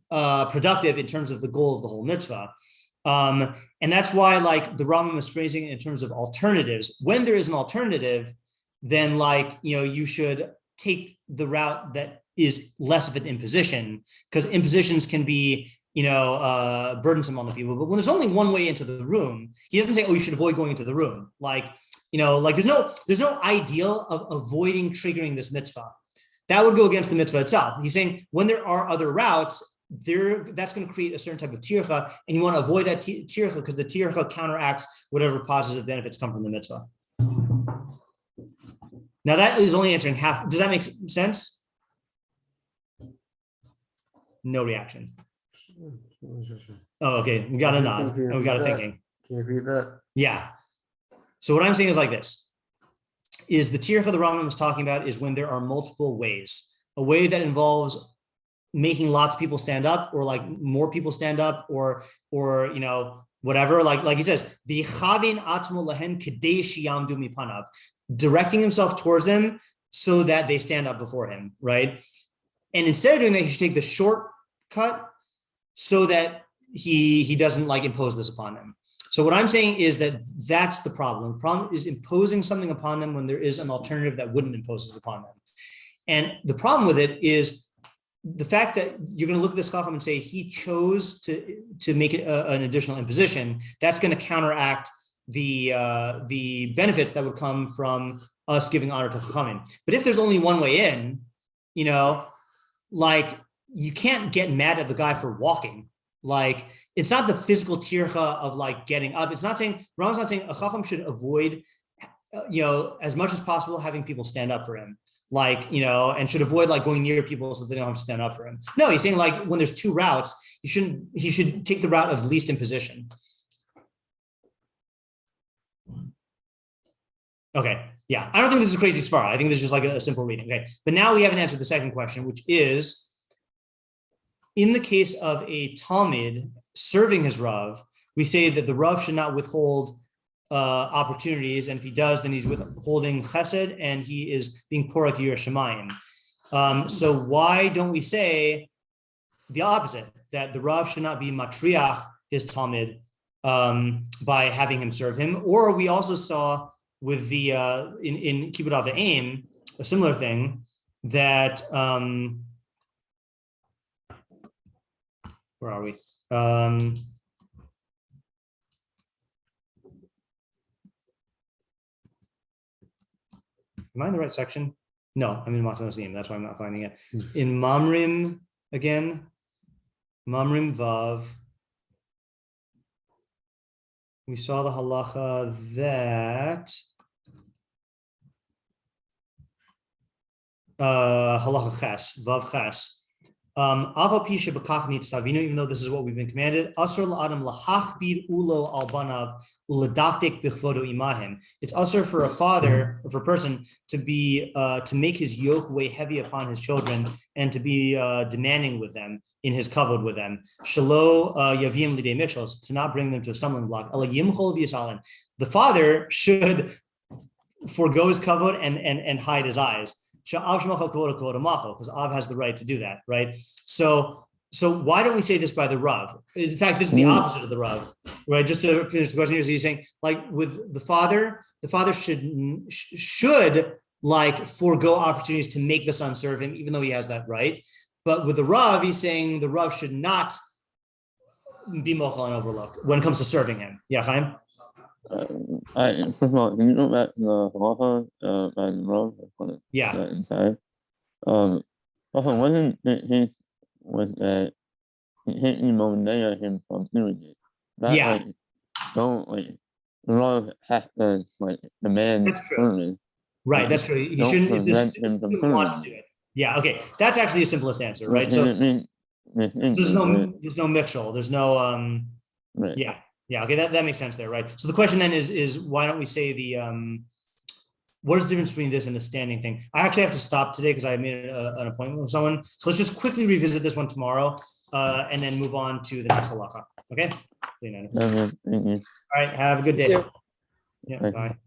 productive in terms of the goal of the whole mitzvah. And that's why like the Rambam is phrasing it in terms of alternatives. When there is an alternative, then like, you should take the route that is less of an imposition, because impositions can be, burdensome on the people. But when there's only one way into the room, he doesn't say, oh, you should avoid going into the room. Like, like there's no ideal of avoiding triggering this mitzvah. That would go against the mitzvah itself. He's saying when there are other routes, that's going to create a certain type of tircha, and you want to avoid that tircha because the tircha counteracts whatever positive benefits come from the mitzvah. Now that is only answering half. Does that make sense? No reaction. Oh, okay. We got a nod and we got a thinking. Can you repeat that? Yeah. So what I'm saying is like this: is the tircha the Rambam is talking about is when there are multiple ways. A way that involves making lots of people stand up, or like more people stand up, or whatever. Like he says, directing himself towards them so that they stand up before him, right? And instead of doing that, he should take the shortcut so that he doesn't like impose this upon them. So what I'm saying is that that's the problem. The problem is imposing something upon them when there is an alternative that wouldn't impose it upon them. And the problem with it is the fact that you're going to look at this Chacham and say he chose to make it an additional imposition. That's going to counteract the benefits that would come from us giving honor to Chachamim. But if there's only one way in, like you can't get mad at the guy for walking. Like it's not the physical tircha of like getting up. It's not saying, Rambam's not saying a Chacham should avoid, as much as possible having people stand up for him. Like, and should avoid like going near people so they don't have to stand up for him. No, he's saying like when there's two routes, he should take the route of least imposition. Okay, yeah, I don't think this is crazy svara. I think this is just like a simple reading. Okay, but now we haven't answered the second question, which is, in the case of a Talmud serving his Rav, we say that the Rav should not withhold opportunities, and if he does, then he's withholding chesed, and he is being porak yirah shamayim. So why don't we say the opposite, that the Rav should not be matriach his Talmud by having him serve him? Or we also saw with the in Kibbud Av V'Aim, a similar thing that where are we? Am I in the right section? No, I'm in Matnos Name. That's why I'm not finding it. In Mamrim again, Mamrim Vav. We saw the halacha that halacha ches, vav ches. Even though this is what we've been commanded, asur la'adam lahachbir ulo al banav uladaktik bichvodo imahim. It's asur for a father, or for a person, to be to make his yoke weigh heavy upon his children and to be demanding with them in his kavod with them. Shelo yavim lidei mikshos, to not bring them to a stumbling block. Ela yimchol v'yisalem. The father should forego his kavod and hide his eyes. Because Av has the right to do that, right? So why don't we say this by the Rav? In fact, this is the opposite of the Rav, right? Just to finish the question here, he's saying, like with the father should like forego opportunities to make the son serve him, even though he has that right. But with the Rav, he's saying the Rav should not be mochel and overlook when it comes to serving him. Yeah, Chaim? First of all, can you go back to the halacha and Rav? Yeah. Inside. Also, wasn't the case was that he him from doing it? That, Yeah. Like, don't like Rav has to like demand. That's true. Service. Right, that's true. He shouldn't. If this student wants to do it. Yeah. Okay, that's actually the simplest answer, right? So there's no mixture. There's no Right. Yeah. Yeah, okay, that makes sense there, right? So the question then is why don't we say the what is the difference between this and the standing thing? I actually have to stop today because I made an appointment with someone. So let's just quickly revisit this one tomorrow and then move on to the next halacha. Okay? Thank you. All right, have a good day. Thank Yeah, Thank bye.